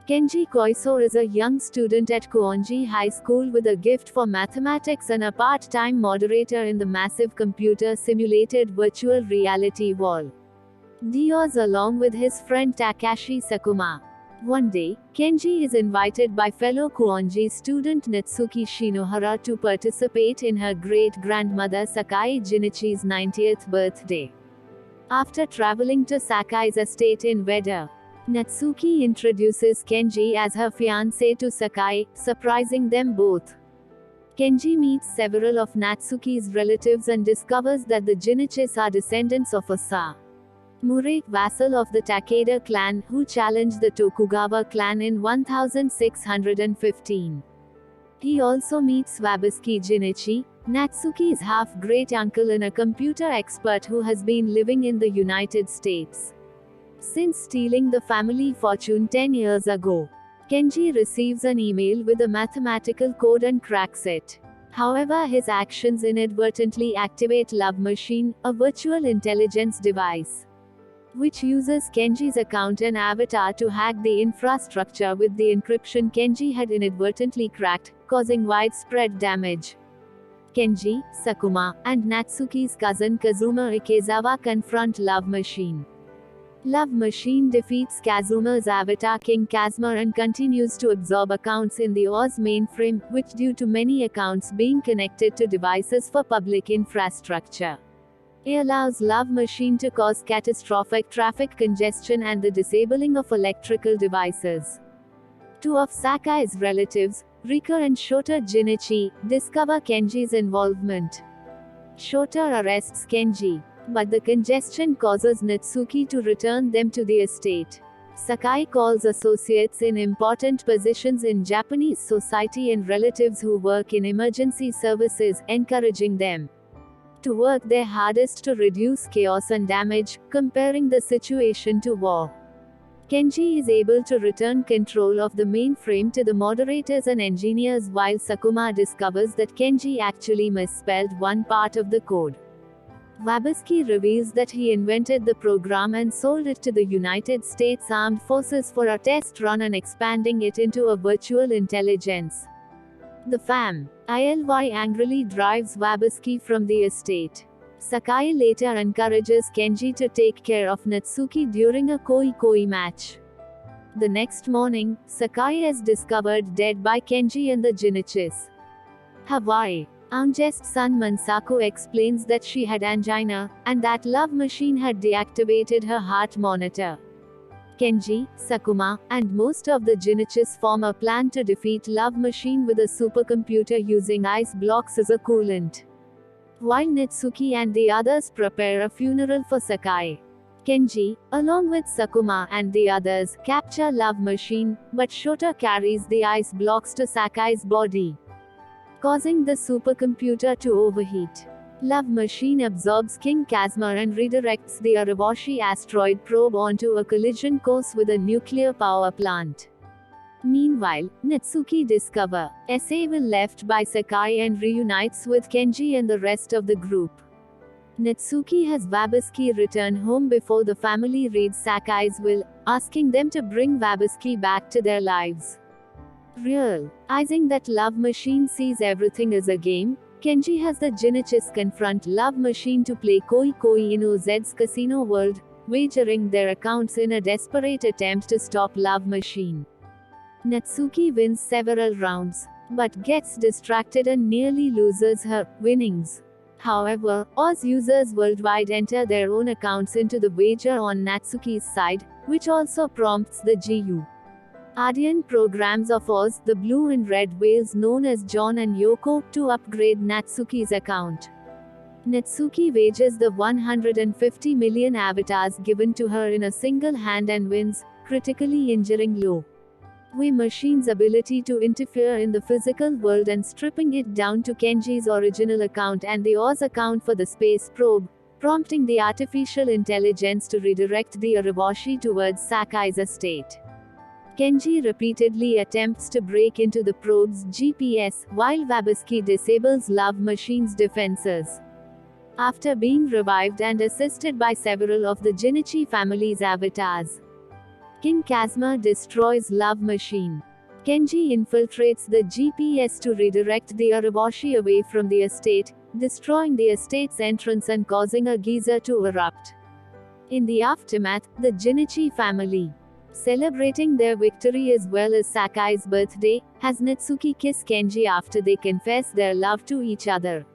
Kenji Koiso is a young student at Kuonji High School with a gift for mathematics and a part-time moderator in the massive computer-simulated virtual reality wall. Dios along with his friend Takashi Sakuma. One day, Kenji is invited by fellow Kuonji student Natsuki Shinohara to participate in her great-grandmother Sakai Jinichi's 90th birthday. After traveling to Sakai's estate in Ueda, Natsuki introduces Kenji as her fiancé to Sakai, surprising them both. Kenji meets several of Natsuki's relatives and discovers that the Jinichis are descendants of a samurai vassal of the Takeda clan who challenged the Tokugawa clan in 1615. He also meets Wabuski Jinichi, Natsuki's half-great-uncle and a computer expert who has been living in the United States since stealing the family fortune 10 years ago. Kenji receives an email with a mathematical code and cracks it. However, his actions inadvertently activate Love Machine, a virtual intelligence device, which uses Kenji's account and avatar to hack the infrastructure with the encryption Kenji had inadvertently cracked, causing widespread damage. Kenji, Sakuma, and Natsuki's cousin Kazuma Ikezawa confront Love Machine. Love Machine defeats Kazuma's avatar King Kazuma and continues to absorb accounts in the Oz mainframe, which due to many accounts being connected to devices for public infrastructure, it allows Love Machine to cause catastrophic traffic congestion and the disabling of electrical devices. Two of Sakai's relatives, Rika and Shota Jinichi, discover Kenji's involvement. Shota arrests Kenji, but the congestion causes Natsuki to return them to the estate. Sakai calls associates in important positions in Japanese society and relatives who work in emergency services, encouraging them to work their hardest to reduce chaos and damage, comparing the situation to war. Kenji is able to return control of the mainframe to the moderators and engineers while Sakuma discovers that Kenji actually misspelled one part of the code. Wabuski reveals that he invented the program and sold it to the United States Armed Forces for a test run and expanding it into a virtual intelligence. The family angrily drives Wabuski from the estate. Sakai later encourages Kenji to take care of Natsuki during a koi match. The next morning, Sakai is discovered dead by Kenji and the Jinichis. Hawaii. Aungest's son Mansako explains that she had angina, and that Love Machine had deactivated her heart monitor. Kenji, Sakuma, and most of the Jinichis form a plan to defeat Love Machine with a supercomputer using ice blocks as a coolant, while Natsuki and the others prepare a funeral for Sakai. Kenji, along with Sakuma and the others, capture Love Machine, but Shota carries the ice blocks to Sakai's body, causing the supercomputer to overheat. Love Machine absorbs King Kazuma and redirects the Arawashi asteroid probe onto a collision course with a nuclear power plant. Meanwhile, Natsuki discovers will left by Sakai and reunites with Kenji and the rest of the group. Natsuki has Wabuski return home before the family reads Sakai's will, asking them to bring Wabuski back to their lives. Realizing that Love Machine sees everything as a game, Kenji has the Jinichis confront Love Machine to play koi in OZ's casino world, wagering their accounts in a desperate attempt to stop Love Machine. Natsuki wins several rounds, but gets distracted and nearly loses her winnings. However, Oz users worldwide enter their own accounts into the wager on Natsuki's side, which also prompts the GU Ardian programs of Oz, the blue and red whales known as John and Yoko, to upgrade Natsuki's account. Natsuki wagers the 150 million avatars given to her in a single hand and wins, critically injuring Love Machine's ability to interfere in the physical world and stripping it down to Kenji's original account and the Oz account for the space probe, prompting the artificial intelligence to redirect the Arawashi towards Sakai's estate. Kenji repeatedly attempts to break into the probe's GPS, while Wabuski disables Love Machine's defenses. After being revived and assisted by several of the Jinichi family's avatars, King Kazuma destroys love machine. Kenji infiltrates the GPS to redirect the Arawashi away from the estate, destroying the estate's entrance and causing a geyser to erupt. In the aftermath, the Jinichi family, celebrating their victory as well as Sakai's birthday, has Natsuki kiss Kenji after they confess their love to each other.